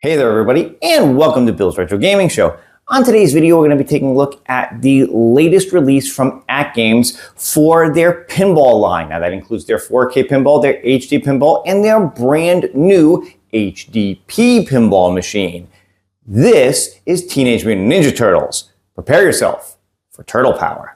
Hey there everybody, and welcome to Bill's Retro Gaming Show. On today's video, we're going to be taking a look at the latest release from Atgames for their pinball line. Now that includes their 4K pinball, their HD pinball, and their brand new HDP Pinball Machine. This is Teenage Mutant Ninja Turtles. Prepare yourself for turtle power.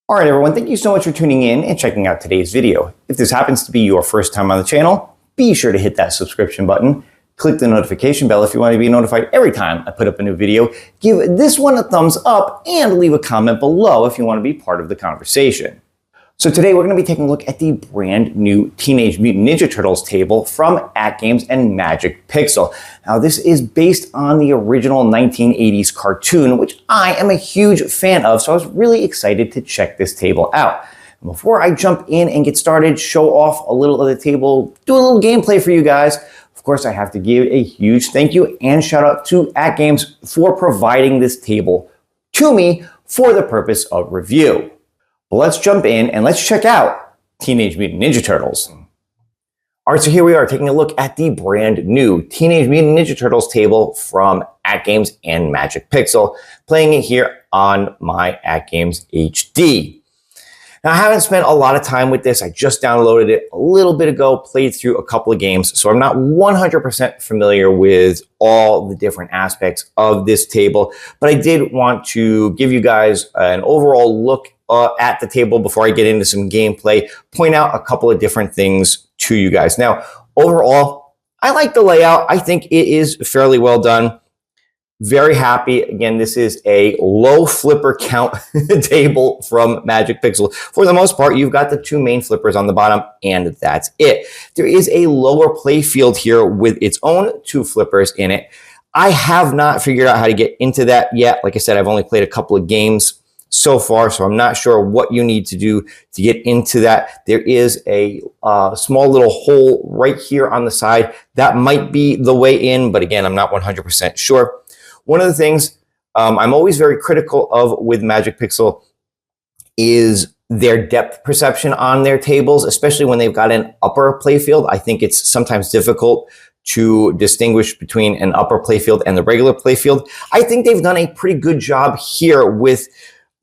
Alright everyone, thank you so much for tuning in and checking out today's video. If this happens to be your first time on the channel, be sure to hit that subscription button, click the notification bell if you want to be notified every time I put up a new video, give this one a thumbs up, and leave a comment below if you want to be part of the conversation. So today we're going to be taking a look at the brand new Teenage Mutant Ninja Turtles table from Atgames and Magic Pixel. Now this is based on the original 1980s cartoon, which I am a huge fan of, so I was really excited to check this table out. And before I jump in and get started, show off a little of the table, do a little gameplay for you guys, of course I have to give a huge thank you and shout out to Atgames for providing this table to me for the purpose of review. But let's jump in and let's check out Teenage Mutant Ninja Turtles. Alright, so here we are taking a look at the brand new Teenage Mutant Ninja Turtles table from Atgames and Magic Pixel, playing it here on my Atgames HD. Now I haven't spent a lot of time with this, I just downloaded it a little bit ago, played through a couple of games, so I'm not 100% familiar with all the different aspects of this table, but I did want to give you guys an overall look at the table before I get into some gameplay, point out a couple of different things to you guys. Now, overall, I like the layout. I think it is fairly well done. Very happy. Again, this is a low flipper count table from Magic Pixel. For the most part, you've got the two main flippers on the bottom, and that's it. There is a lower play field here with its own two flippers in it. I have not figured out how to get into that yet. Like I said, I've only played a couple of games so far, so I'm not sure what you need to do to get into that. There is a small little hole right here on the side. That might be the way in, but again, I'm not 100% sure. One of the things I'm always very critical of with Magic Pixel is their depth perception on their tables, especially when they've got an upper playfield. I think it's sometimes difficult to distinguish between an upper playfield and the regular playfield. I think they've done a pretty good job here with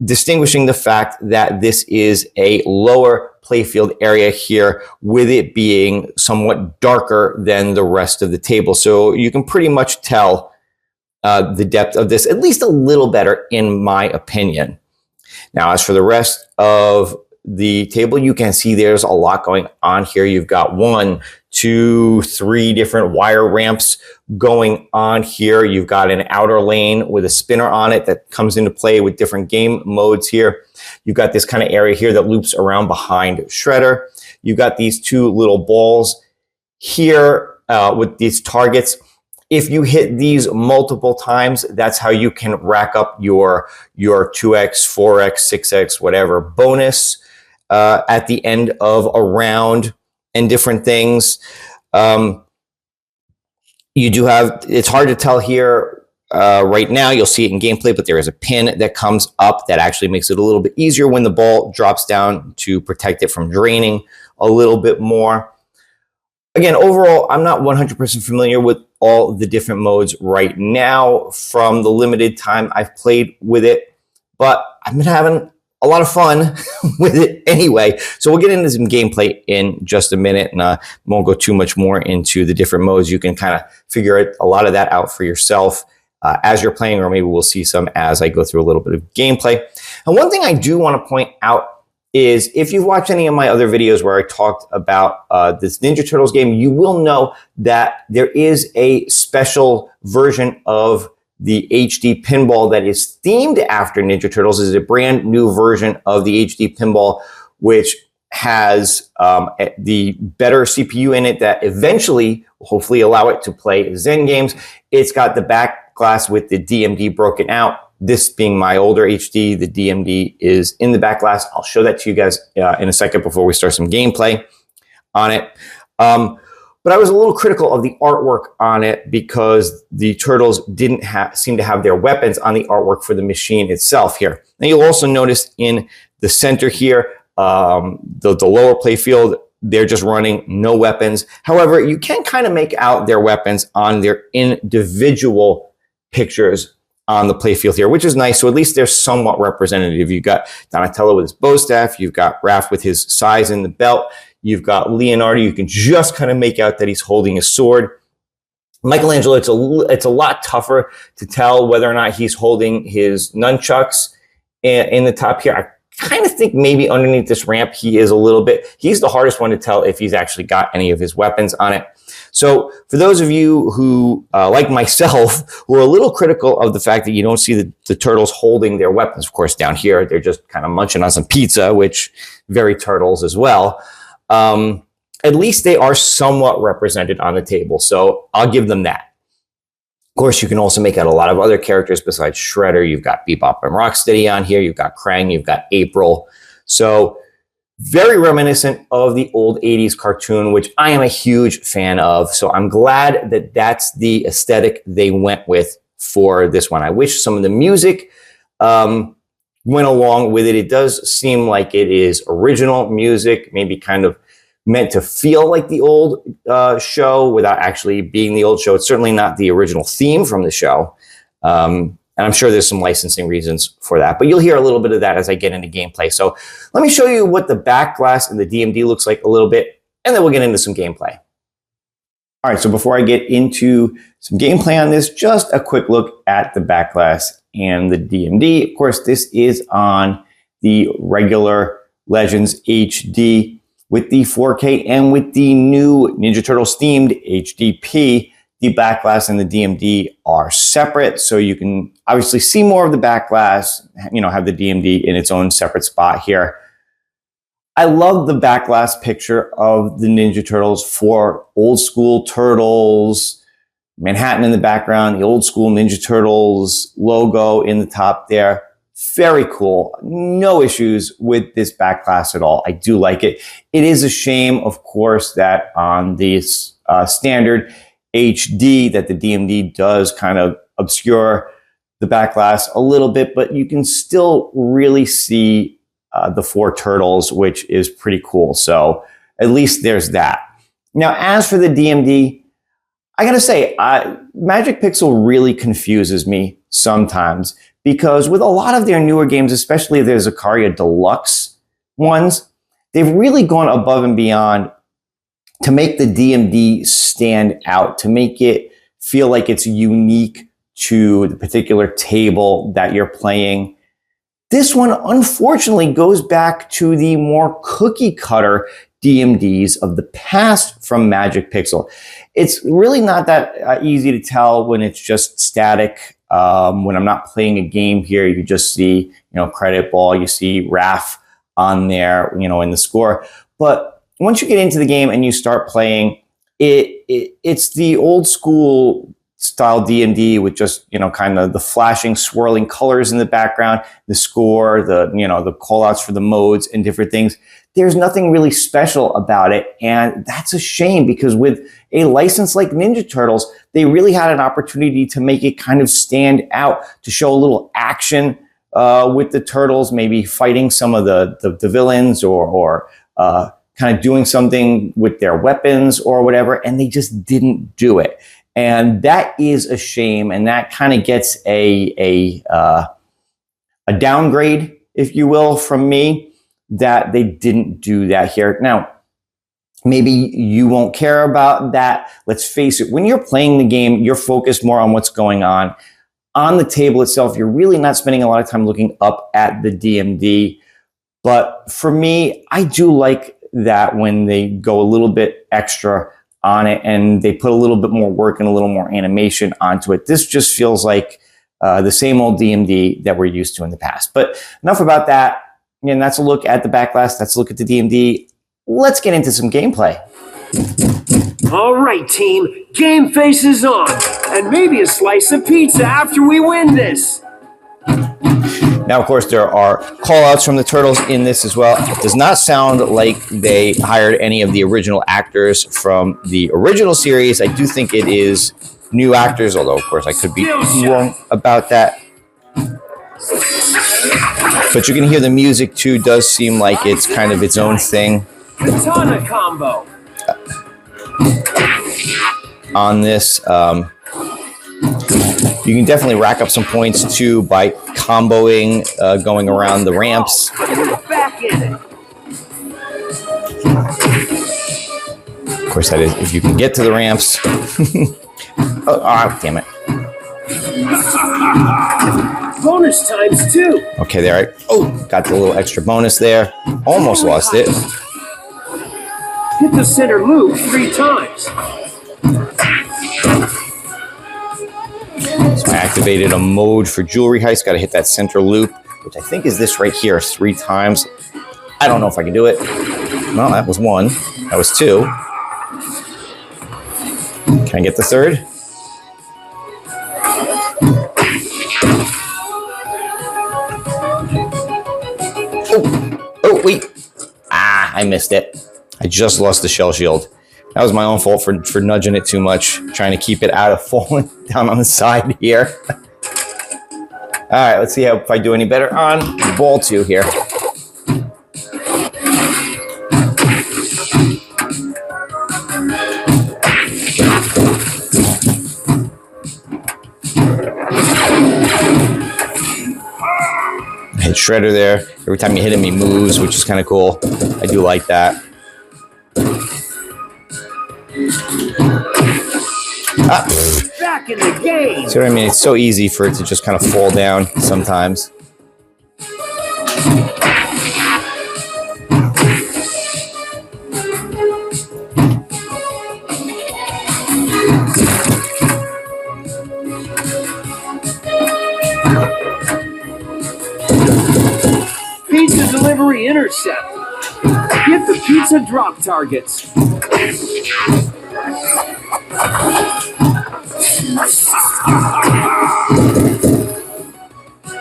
distinguishing the fact that this is a lower playfield area here, with it being somewhat darker than the rest of the table. So you can pretty much tell the depth of this at least a little better, in my opinion. Now, as for the rest of the table, you can see there's a lot going on here. You've got 1, 2, 3 different wire ramps going on here. You've got an outer lane with a spinner on it that comes into play with different game modes here. You've got this kind of area here that loops around behind Shredder. You've got these two little balls here with these targets. If you hit these multiple times, that's how you can rack up your 2x, 4x, 6x, whatever bonus at the end of a round and different things. You do have, it's hard to tell here right now, you'll see it in gameplay, but there is a pin that comes up that actually makes it a little bit easier when the ball drops down to protect it from draining a little bit more. Again, overall, I'm not 100% familiar with all the different modes right now from the limited time I've played with it, but I've been having a lot of fun with it anyway. So we'll get into some gameplay in just a minute, and won't go too much more into the different modes. You can kind of figure a lot of that out for yourself as you're playing, or maybe we'll see some as I go through a little bit of gameplay. And one thing I do want to point out is, if you've watched any of my other videos where I talked about this Ninja Turtles game, you will know that there is a special version of the HD Pinball that is themed after Ninja Turtles. Is a brand new version of the HD Pinball, which has the better CPU in it that eventually will hopefully allow it to play Zen games. It's got the back glass with the DMD broken out. This being my older HD, the DMD is in the back glass. I'll show that to you guys in a second before we start some gameplay on it. But I was a little critical of the artwork on it because the Turtles didn't seem to have their weapons on the artwork for the machine itself here. And you'll also notice in the center here, the lower playfield, they're just running no weapons. However, you can kind of make out their weapons on their individual pictures on the playfield here, which is nice. So at least they're somewhat representative. You've got Donatello with his bow staff. You've got Raph with his size in the belt. You've got Leonardo. You can just kind of make out that he's holding a sword. Michelangelo, it's a lot tougher to tell whether or not he's holding his nunchucks in the top here. I kind of think maybe underneath this ramp, he's the hardest one to tell if he's actually got any of his weapons on it. So for those of you who, like myself, who are a little critical of the fact that you don't see the Turtles holding their weapons, of course, down here, they're just kind of munching on some pizza, which very Turtles as well. At least they are somewhat represented on the table. So I'll give them that. Of course, you can also make out a lot of other characters besides Shredder. You've got Bebop and Rocksteady on here. You've got Krang. You've got April. So very reminiscent of the old 80s cartoon, which I am a huge fan of. So I'm glad that that's the aesthetic they went with for this one. I wish some of the music went along with it. It does seem like it is original music, maybe kind of meant to feel like the old show without actually being the old show. It's certainly not the original theme from the show. And I'm sure there's some licensing reasons for that, but you'll hear a little bit of that as I get into gameplay. So let me show you what the back glass and the DMD looks like a little bit, and then we'll get into some gameplay. All right, so before I get into some gameplay on this, just a quick look at the back glass and the DMD. Of course, this is on the regular Legends HD with the 4K and with the new Ninja Turtles themed HDP. The back glass and the DMD are separate, so you can obviously see more of the back glass, have the DMD in its own separate spot here. I love the back glass picture of the Ninja Turtles for old school Turtles, Manhattan in the background, the old school Ninja Turtles logo in the top there. Very cool. No issues with this back glass at all. I do like it. It is a shame, of course, that on this standard HD that the DMD does kind of obscure the back glass a little bit, but you can still really see the four Turtles, which is pretty cool. So at least there's that. Now, as for the DMD, I gotta say, Magic Pixel really confuses me sometimes, because with a lot of their newer games, especially their Zakaria Deluxe ones, they've really gone above and beyond to make the DMD stand out, to make it feel like it's unique to the particular table that you're playing. This one, unfortunately, goes back to the more cookie cutter DMDs of the past from Magic Pixel. It's really not that easy to tell when it's just static. When I'm not playing a game here, you just see, credit ball, you see Raph on there, in the score. But once you get into the game and you start playing, it's the old school style DMD with just, kind of the flashing, swirling colors in the background, the score, the call outs for the modes and different things. There's nothing really special about it. And that's a shame, because with a license like Ninja Turtles, they really had an opportunity to make it kind of stand out, to show a little action with the Turtles, maybe fighting some of the villains or kind of doing something with their weapons or whatever. And they just didn't do it. And that is a shame. And that kind of gets a downgrade, if you will, from me, that they didn't do that here. Now, maybe you won't care about that. Let's face it, when you're playing the game, you're focused more on what's going on the table itself. You're really not spending a lot of time looking up at the DMD. But for me, I do like that when they go a little bit extra on it and they put a little bit more work and a little more animation onto it. This just feels like the same old DMD that we're used to in the past. But enough about that. Again, that's a look at the back glass. That's a look at the DMD. Let's get into some gameplay. All right, team. Game face is on. And maybe a slice of pizza after we win this. Now, of course, there are call-outs from the Turtles in this as well. It does not sound like they hired any of the original actors from the original series. I do think it is new actors, although, of course, I could be wrong about that. But you can hear the music, too, does seem like it's kind of its own thing. Katana combo. On this, you can definitely rack up some points, too, by comboing, going around the ramps. We're back in it. Of course, that is if you can get to the ramps. Oh, damn it. Bonus times 2. Okay, there. Oh, got the little extra bonus there. Almost lost it. Hit the center loop 3 times. So I activated a mode for jewelry heist. Got to hit that center loop, which I think is this right here 3 times. I don't know if I can do it. No, that was 1. That was 2. Can I get the 3rd? Oh, wait. Ah, I missed it. I just lost the shell shield. That was my own fault for nudging it too much, trying to keep it out of falling down on the side here. All right, let's see if I do any better on ball 2 here. Hit Shredder there. Every time you hit him, he moves, which is kind of cool. I do like that. Back in the game. See what I mean? It's so easy for it to just kind of fall down sometimes. Pizza delivery intercept. Get the pizza drop targets.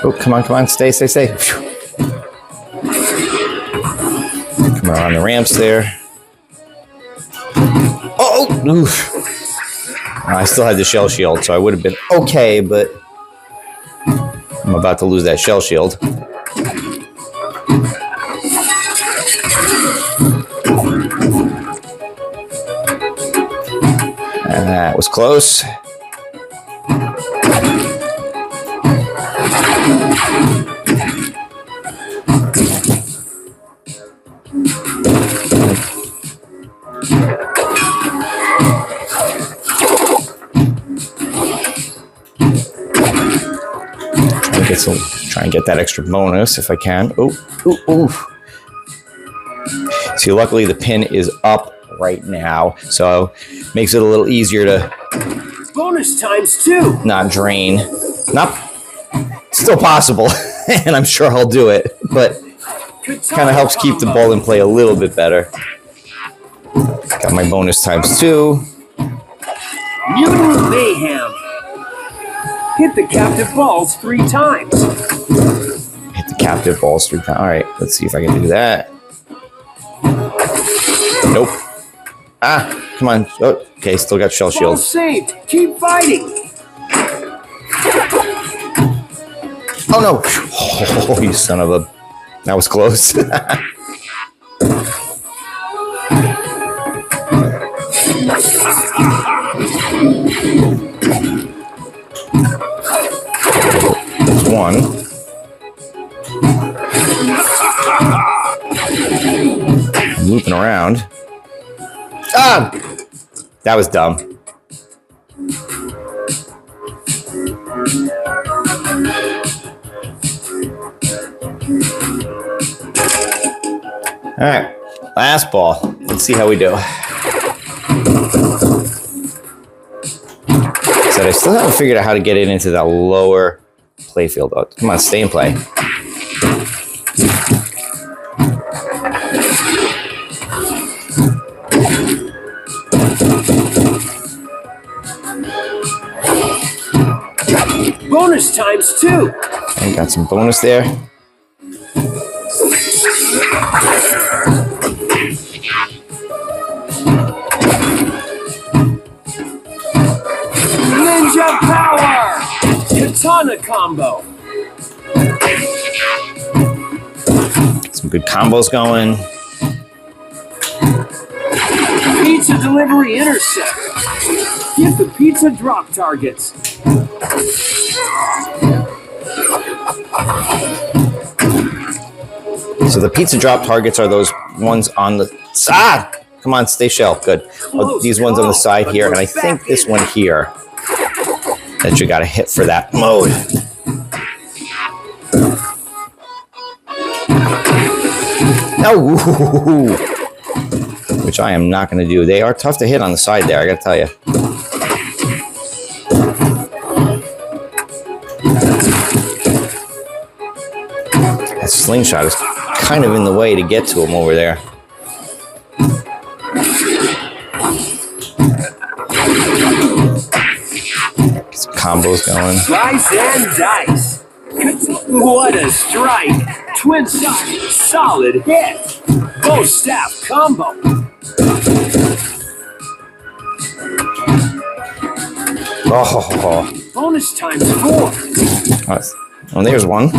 Oh, come on, stay. Come around the ramps there. Oh, oof. I still had the shell shield, so I would have been okay, but I'm about to lose that shell shield. That was close. Try and get that extra bonus if I can. Oh. See, luckily the pin is up right now, so makes it a little easier to bonus times 2. Not drain. Still possible, and I'm sure I'll do it, but kind of helps keep the ball in play a little bit better. Got my bonus times 2. Mutant Mayhem. Hit the captive balls 3 times. Hit the captive balls 3 times. All right, let's see if I can do that. Nope. Ah, come on. Oh, okay, still got shell shield. Ball saved. Keep fighting. Oh no! Oh, you son of a! That was close. There's 1. I'm looping around. Ah! That was dumb. All right, last ball. Let's see how we do. So I still haven't figured out how to get it into that lower playfield. Oh, come on, stay in play. Bonus times 2. And got some bonus there. Ninja power! Katana combo. Some good combos going. Pizza delivery intercept. Get the pizza drop targets. So the pizza drop targets are those ones on the side. Come on, stay shell. Good. Oh, these ones on the side here, and I think this one here that you got to hit for that mode. Oh, which I am not going to do. They are tough to hit on the side there, I got to tell you. That slingshot is kind of in the way to get to him over there. Get some combos going. Slice and dice. What a strike. Twin side. Solid hit. Both staff combo. Oh. Bonus times 4. Oh, there's one.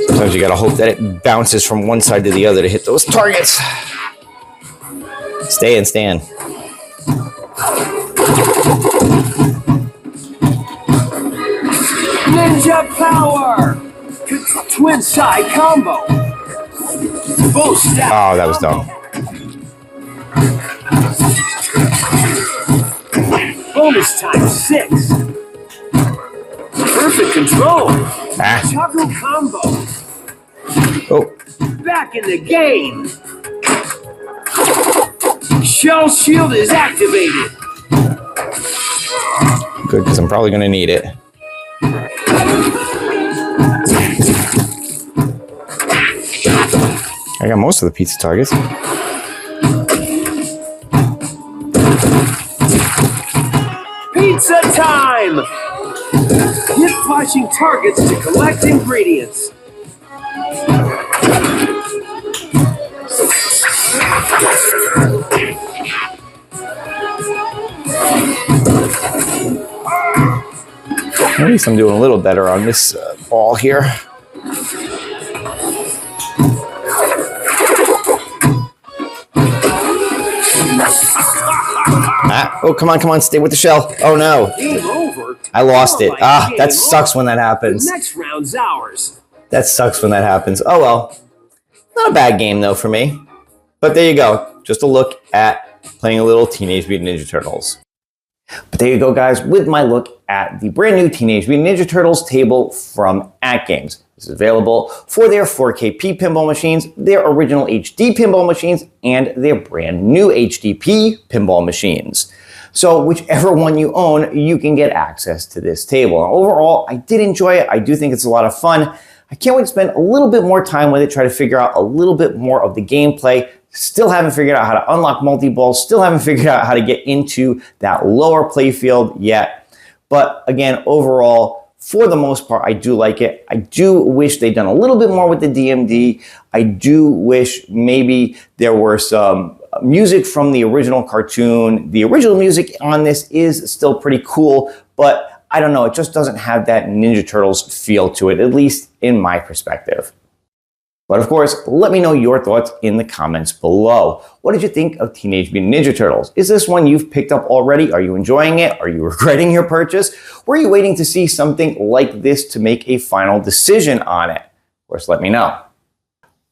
Sometimes you gotta hope that it bounces from one side to the other to hit those targets. Stay and stand. Ninja power! Twin side combo. Both staff. Oh, that was dumb. Bonus times 6. Perfect control. Choco combo. Oh. Back in the game. Shell shield is activated. Good, because I'm probably going to need it. I got most of the pizza targets. Pizza time! Hit flashing targets to collect ingredients. At least I'm doing a little better on this ball here. Oh, come on, stay with the shell. Oh no. Game over. I lost it. That sucks when that happens. The next round's ours. That sucks when that happens. Oh well. Not a bad game though for me. But there you go. Just a look at playing a little Teenage Mutant Ninja Turtles. But there you go, guys, with my look at the brand new Teenage Mutant Ninja Turtles table from Atgames. This is available for their 4KP pinball machines, their original HD pinball machines, and their brand new HDP pinball machines. So whichever one you own, you can get access to this table. And overall, I did enjoy it. I do think it's a lot of fun. I can't wait to spend a little bit more time with it, try to figure out a little bit more of the gameplay. Still haven't figured out how to unlock multi-balls. Still haven't figured out how to get into that lower playfield yet. But again, overall, for the most part, I do like it. I do wish they'd done a little bit more with the DMD. I do wish maybe there were some music from the original cartoon. The original music on this is still pretty cool, but I don't know, it just doesn't have that Ninja Turtles feel to it, at least in my perspective. But of course, let me know your thoughts in the comments below. What did you think of Teenage Mutant Ninja Turtles? Is this one you've picked up already? Are you enjoying it? Are you regretting your purchase? Were you waiting to see something like this to make a final decision on it? Of course, let me know.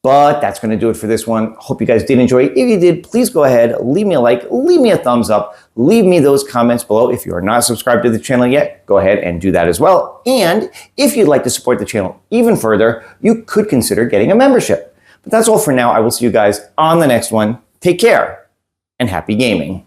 But that's going to do it for this one. Hope you guys did enjoy it. If you did, please go ahead, leave me a like, leave me a thumbs up, leave me those comments below. If you are not subscribed to the channel yet, go ahead and do that as well. And if you'd like to support the channel even further, you could consider getting a membership. But that's all for now. I will see you guys on the next one. Take care and happy gaming.